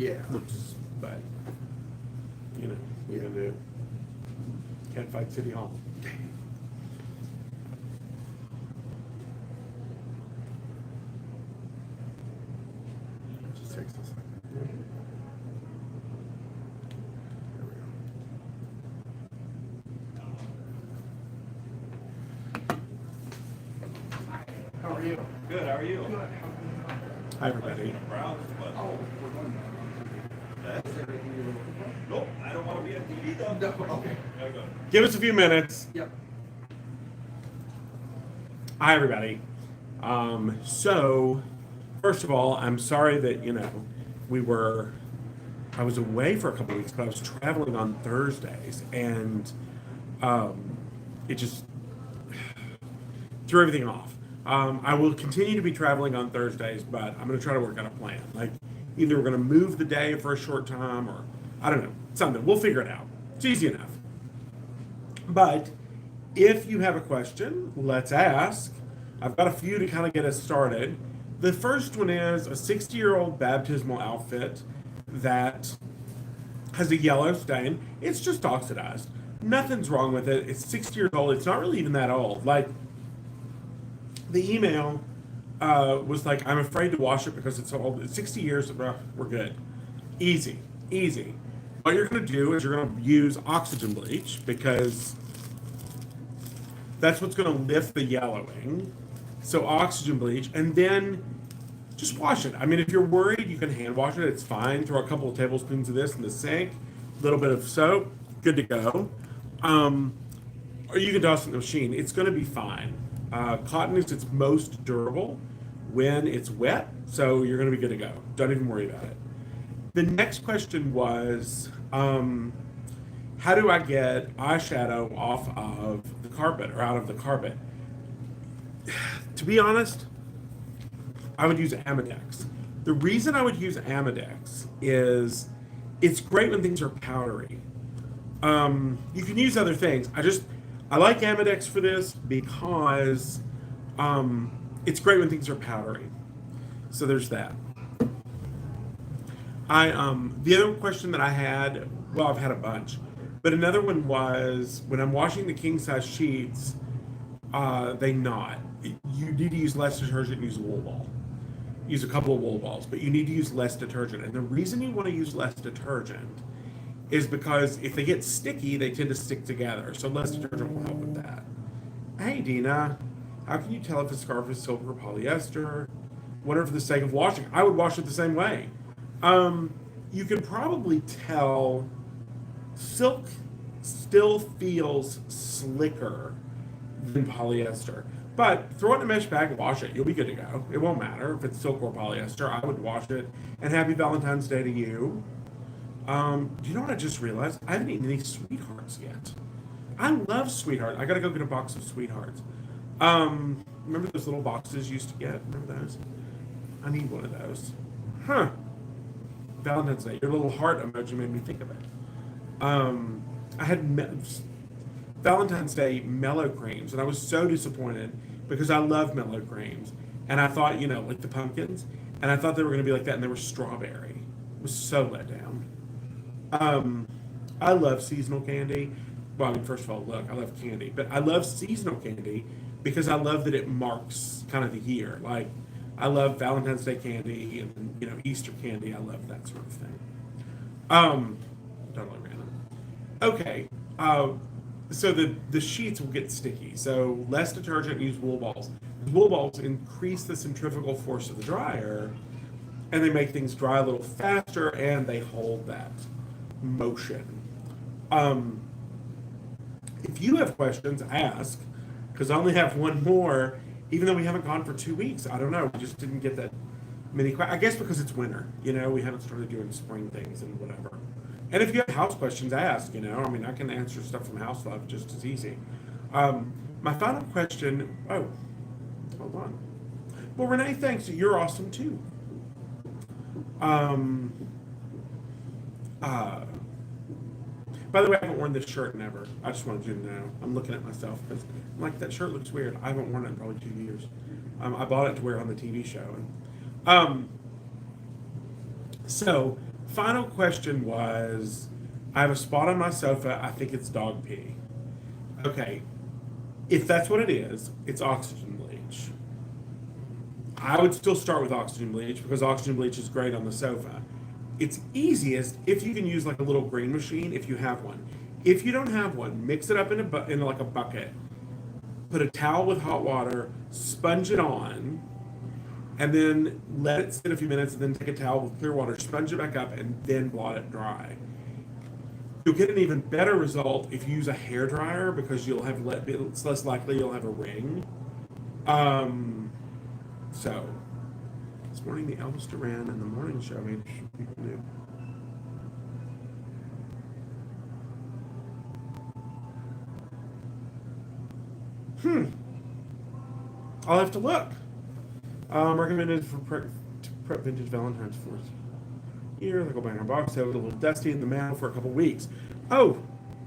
looks, but, you know, we're going to do. Can't fight City Hall. Just takes a second. There we go. How are you? Good, how are you? Good. Hi, everybody. Oh, we're going. Is there anything you were looking for? Nope, I don't want to be on TV though. No, okay. Gotta go. Give us a few minutes. Yep. Hi, everybody. So, first of all, I'm sorry that, you know, I was away for a couple of weeks, but I was traveling on Thursdays, and it just threw everything off. I will continue to be traveling on Thursdays, but I'm going to try to work out a plan. Like, either we're going to move the day for a short time, or I don't know, something. We'll figure it out. It's easy enough. But if you have a question, let's ask. I've got a few to kind of get us started. The first one is a 60-year-old baptismal outfit that has a yellow stain. It's just oxidized. Nothing's wrong with it. It's 60 years old. It's not really even that old. Like, the email was like, I'm afraid to wash it because it's old. It's 60 years, we're good. Easy, easy. What you're going to do is you're going to use oxygen bleach because that's what's going to lift the yellowing. So oxygen bleach, and then just wash it. I mean, if you're worried, you can hand wash it. It's fine. Throw a couple of tablespoons of this in the sink, a little bit of soap, good to go. Or you can toss it in the machine. It's going to be fine. Cotton is its most durable when it's wet, so you're going to be good to go. Don't even worry about it. The next question was, how do I get eyeshadow off of the carpet or out of the carpet? To be honest, I would use Amedex. The reason I would use Amedex is it's great when things are powdery. You can use other things. I like Amedex for this because it's great when things are powdery. So there's that. The other question that I had, well, I've had a bunch, but another one was when I'm washing the king size sheets, they knot. You need to use less detergent and use a wool ball. Use a couple of wool balls, but you need to use less detergent. And the reason you want to use less detergent is because if they get sticky, they tend to stick together. So less detergent will help with that. Hey, Dina, how can you tell if a scarf is silk or polyester? Wonder for the sake of washing. I would wash it the same way. You can probably tell silk still feels slicker than polyester. But throw it in a mesh bag and wash it. You'll be good to go. It won't matter if it's silk or polyester. I would wash it. And happy Valentine's Day to you. Do you know what I just realized? I haven't eaten any Sweethearts yet. I love Sweetheart. I gotta go get a box of Sweethearts. Remember those little boxes you used to get? Remember those? I need one of those. Huh. Valentine's Day. Your little heart emoji made me think of it. I had Valentine's Day mellow creams, and I was so disappointed because I love mellow creams. And I thought, you know, like the pumpkins, and I thought they were going to be like that, and they were strawberry. I was so let down. I love seasonal candy. Well, I mean, first of all, look, I love candy, but I love seasonal candy because I love that it marks kind of the year. Like, I love Valentine's Day candy and, you know, Easter candy. I love that sort of thing. Totally random. Okay. So the sheets will get sticky. So less detergent, use wool balls. Wool balls increase the centrifugal force of the dryer, and they make things dry a little faster, and they hold that motion. If you have questions, ask, because I only have one more, even though we haven't gone for 2 weeks. I don't know. We just didn't get that many questions. I guess because it's winter. You know, we haven't started doing spring things and whatever. And if you have house questions, ask, you know. I mean, I can answer stuff from House Love just as easy. My final question, hold on. Well, Renee, thanks. You're awesome, too. By the way, I haven't worn this shirt in ever. I just wanted you to know. I'm looking at myself because I'm like, that shirt looks weird. I haven't worn it in probably 2 years. I bought it to wear on the TV show. So, final question was, I have a spot on my sofa. I think it's dog pee. Okay, if that's what it is, it's oxygen bleach. I would still start with oxygen bleach because oxygen bleach is great on the sofa. It's easiest if you can use like a little green machine if you have one. If you don't have one, mix it up in like a bucket. Put a towel with hot water, sponge it on, and then let it sit a few minutes, and then take a towel with clear water, sponge it back up, and then blot it dry. You'll get an even better result if you use a hair dryer because it's less likely you'll have a ring. So this morning the Elvis Duran and the morning show made people new. I'll have to look. Recommended for prep vintage Valentine's fourth year. They'll go back in a box. They have it a little dusty in the mail for a couple weeks. Oh,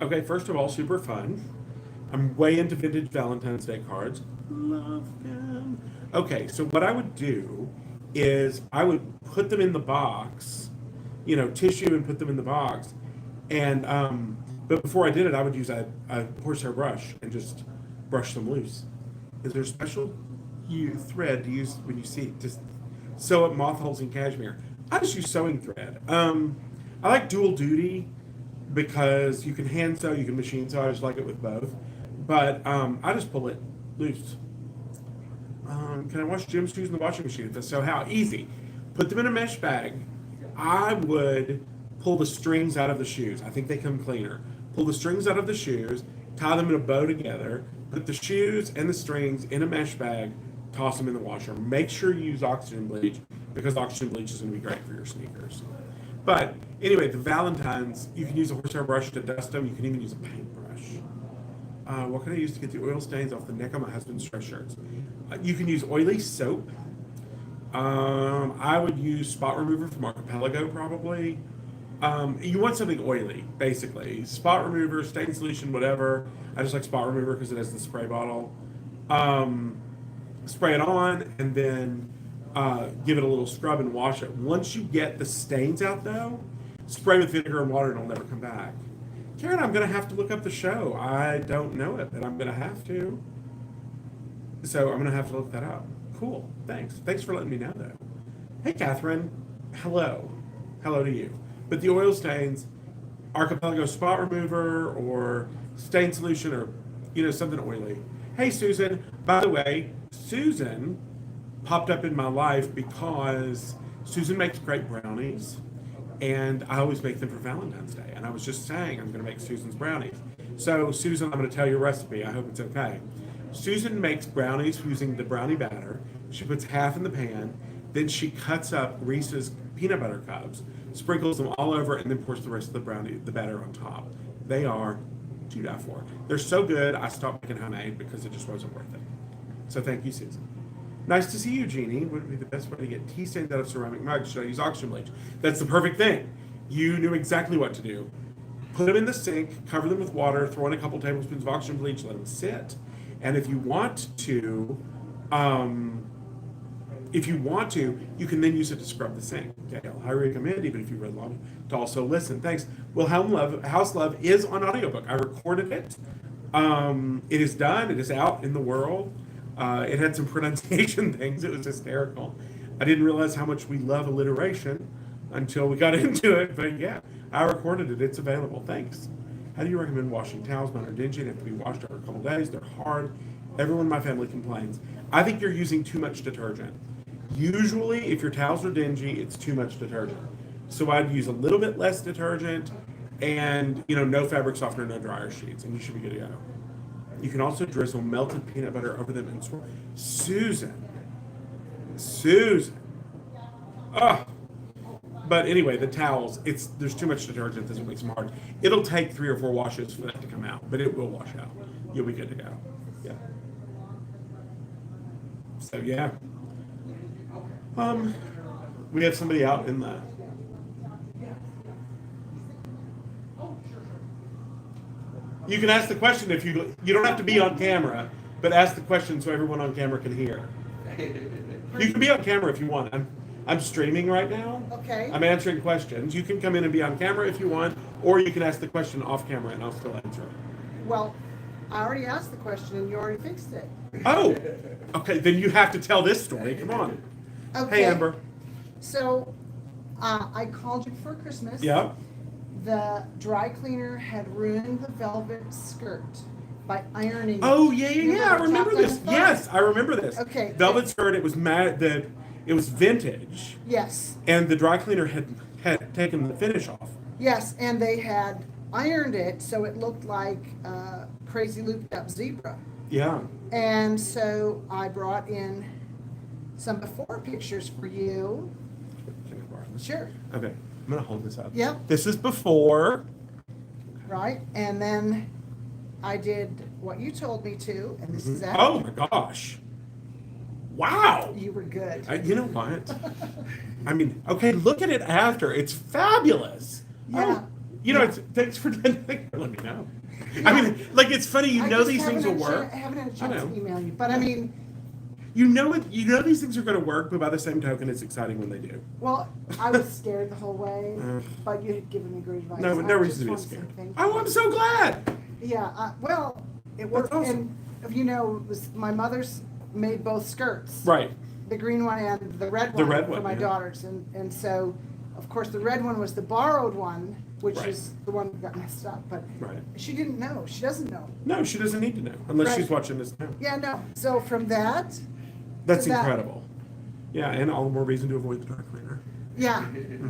okay. First of all, super fun. I'm way into vintage Valentine's Day cards. Love them. Okay, so what I would do is I would put them in the box, tissue and put them in the box. And but before I did it, I would use a horsehair brush and just brush them loose. Is there a special thread to use when you see just sew up moth holes in cashmere? I just use sewing thread. I like dual duty because you can hand sew, you can machine sew. I just like it with both. But I just pull it loose. Can I wash Jim's shoes in the washing machine? If so, how? Easy. Put them in a mesh bag. I would pull the strings out of the shoes. I think they come cleaner. Pull the strings out of the shoes, tie them in a bow together, put the shoes and the strings in a mesh bag, toss them in the washer. Make sure you use oxygen bleach because oxygen bleach is going to be great for your sneakers. But anyway, the Valentines, you can use a horsehair brush to dust them. You can even use a paintbrush. What can I use to get the oil stains off the neck of my husband's dress shirts? You can use oily soap. I would use spot remover from Archipelago probably. You want something oily, basically. Spot remover, stain solution, whatever. I just like spot remover because it has the spray bottle. Spray it on and then give it a little scrub and wash it. Once you get the stains out, though, spray with vinegar and water and it'll never come back. Karen, I'm going to have to look up the show. I don't know it, but I'm going to have to. So I'm going to have to look that up. Cool. Thanks. Thanks for letting me know, though. Hey, Catherine. Hello. Hello to you. But the oil stains, Archipelago spot remover or stain solution or, something oily. Hey, Susan. By the way, Susan popped up in my life because Susan makes great brownies. And I always make them for Valentine's Day. And I was just saying I'm going to make Susan's brownies. So, Susan, I'm going to tell you a recipe. I hope it's okay. Susan makes brownies using the brownie batter. She puts half in the pan. Then she cuts up Reese's peanut butter cups, sprinkles them all over, and then pours the rest of the batter on top. They are to die for. They're so good, I stopped making homemade because it just wasn't worth it. So thank you, Susan. Nice to see you, Jeannie. What would be the best way to get tea stains out of ceramic mugs? Should I use oxygen bleach? That's the perfect thing. You knew exactly what to do. Put them in the sink, cover them with water, throw in a couple tablespoons of oxygen bleach, let them sit. And if you want to, you can then use it to scrub the sink. Gail, I recommend, even if you read long, to also listen. Thanks. Well, House Love is on audiobook. I recorded it. It is done. It is out in the world. It had some pronunciation things. It was hysterical. I didn't realize how much we love alliteration until we got into it. But yeah, I recorded it. It's available. Thanks. How do you recommend washing towels? Mine are dingy and have to be washed after a couple days. They're hard. Everyone in my family complains. I think you're using too much detergent. Usually, if your towels are dingy, it's too much detergent. So I'd use a little bit less detergent and, no fabric softener, no dryer sheets, and you should be good to go. You can also drizzle melted peanut butter over them and swirl. Susan. Oh. But anyway, the towels, there's too much detergent, this makes them hard. It'll take 3 or 4 washes for that to come out, but it will wash out. You'll be good to go. Yeah. So yeah. We have somebody out in the You can ask the question if you don't have to be on camera, but ask the question so everyone on camera can hear. You can be on camera if you want. I'm I'm streaming right now. Okay. I'm answering questions. You can come in and be on camera if you want, or you can ask the question off camera and I'll still answer it. Well, I already asked the question and you already fixed it. Oh, okay. Then you have to tell this story. Come on. Okay. Hey, Amber. So, I called you for Christmas. Yep. The dry cleaner had ruined the velvet skirt by ironing it. Oh yeah, yeah, yeah. I Remember we remember talked on this. the phone? Yes, I remember this. Okay. Velvet skirt. It was it was vintage, Yes, and the dry cleaner had taken the finish off. yes, and they had ironed it so it looked like a crazy looped up zebra. Yeah. And so I brought in some before pictures for you. Can I borrow this? Sure. Okay. I'm gonna hold this up. Yep. This is before. Right? And then I did what you told me to, and this is after. Oh my gosh. Wow. You were good. You know what? I mean, okay, look at it after. It's fabulous. Yeah. Oh, you know, thanks for letting me know. I mean, like, it's funny, you I know just these things will work. I haven't had a I chance know. to email you, but I mean, You know these things are going to work, but by the same token, it's exciting when they do. well, I was scared the whole way, Uh. but you had given me great advice. No, I no just reason to be wanted to say scared. thank Oh, you. I'm so glad. Yeah, well, it worked, awesome. and if you know, it was my mother's made both skirts. Right. The green one and the red The one red for one, my yeah. daughters, and so, of course, the red one was the borrowed one, which Right. is the one that got messed up, but Right. she didn't know, she doesn't know. No, she doesn't need to know unless Right. she's watching this now. Yeah, no, so from that, That's to that. incredible. Yeah, and all the more reason to avoid the dry cleaner. yeah,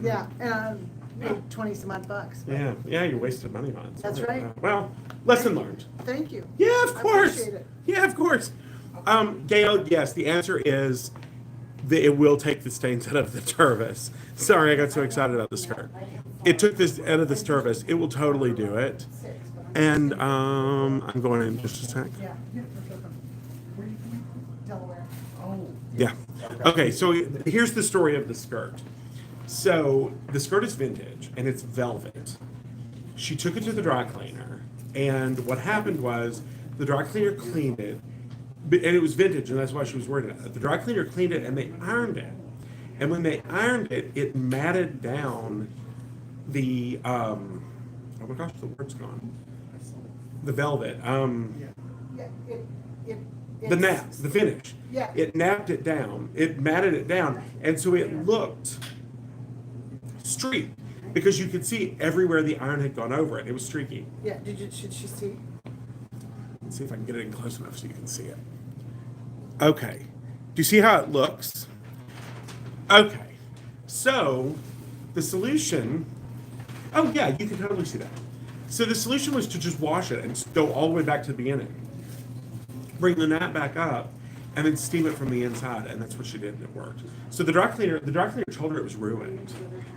yeah, and I paid 20 some odd bucks. Yeah, yeah, you wasted money on it. That's right. Well, lesson learned. Thank you. Yeah, of I course. appreciate it. Yeah, of course. Gail, yes, the answer is that it will take the stains out of the turvis. Sorry, I got so excited about the skirt. It took this out of this turvis. It will totally do it. And I'm going in just a sec. Yeah. Delaware. Oh. Yeah. Okay, so here's the story of the skirt. So the skirt is vintage and it's velvet. She took it to the dry cleaner, and what happened was the dry cleaner cleaned it, and it was vintage, and that's why she was worried about it. The dry cleaner cleaned it and they ironed it. And when they ironed it, it matted down the oh my gosh, the word's gone. The velvet. Yeah, The nap, the finish. Yeah. It napped it down. It matted it down. And so it looked streaked because you could see everywhere the iron had gone over it. It was streaky. Yeah, should she see? Let's see if I can get it in close enough so you can see it. Okay. Do you see how it looks? Okay. So the solution, oh yeah, you can totally see that. So the solution was to just wash it and go all the way back to the beginning. Bring the nap back up, and then steam it from the inside, and that's what she did, and it worked. So the dry cleaner told her it was ruined.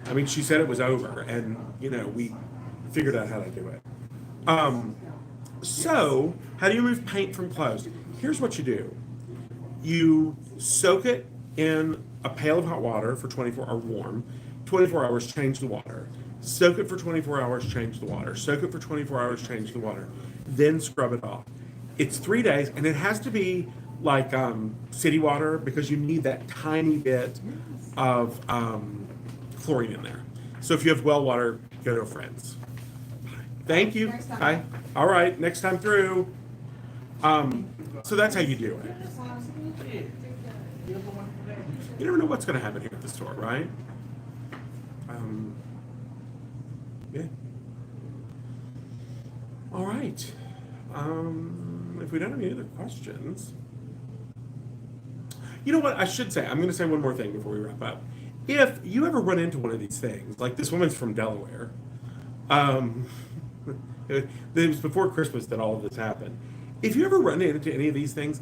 I mean, she said it was over, and we figured out how to do it. So how do you remove paint from clothes? Here's what you do: you soak it in a pail of hot water for 24 hours, warm. 24 hours, change the water. Soak it for 24 hours, change the water. Soak it for 24 hours, change the water. Then scrub it off. It's 3 days, and it has to be like city water because you need that tiny bit of chlorine in there. So if you have well water, go to a friend's. Thank you. Next time. Hi. All right, next time through. So that's how you do it. You never know what's going to happen here at the store, right? Yeah. All right. If we don't have any other questions, you know what I should say? I'm going to say one more thing before we wrap up. If you ever run into one of these things, like this woman's from Delaware, it was before Christmas that all of this happened. If you ever run into any of these things,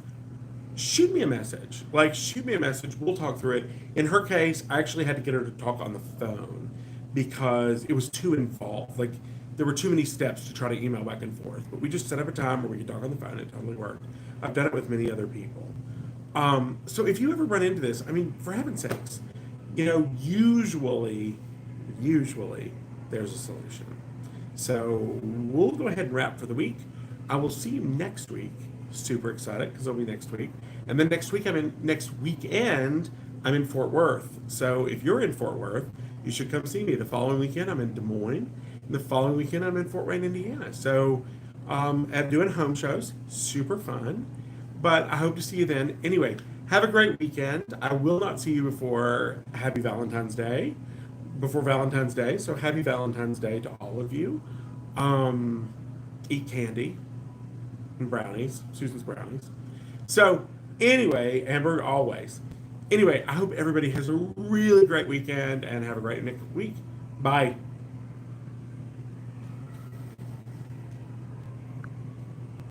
shoot me a message. Like, shoot me a message. We'll talk through it. In her case, I actually had to get her to talk on the phone because it was too involved. Like, there were too many steps to try to email back and forth. But we just set up a time where we could talk on the phone. It totally worked. I've done it with many other people. So if you ever run into this, I mean, for heaven's sakes, usually there's a solution. So we'll go ahead and wrap for the week. I will see you next week. Super excited because it'll be next week. And then next weekend, I'm in Fort Worth. So if you're in Fort Worth, you should come see me. The following weekend, I'm in Des Moines. And the following weekend, I'm in Fort Wayne, Indiana. So I'm doing home shows. Super fun. But I hope to see you then. Anyway, have a great weekend. I will not see you before Happy Valentine's Day. Before Valentine's Day. So happy Valentine's Day to all of you. Eat candy and brownies. Susan's brownies. So anyway, Amber always. Anyway, I hope everybody has a really great weekend and have a great next week. Bye.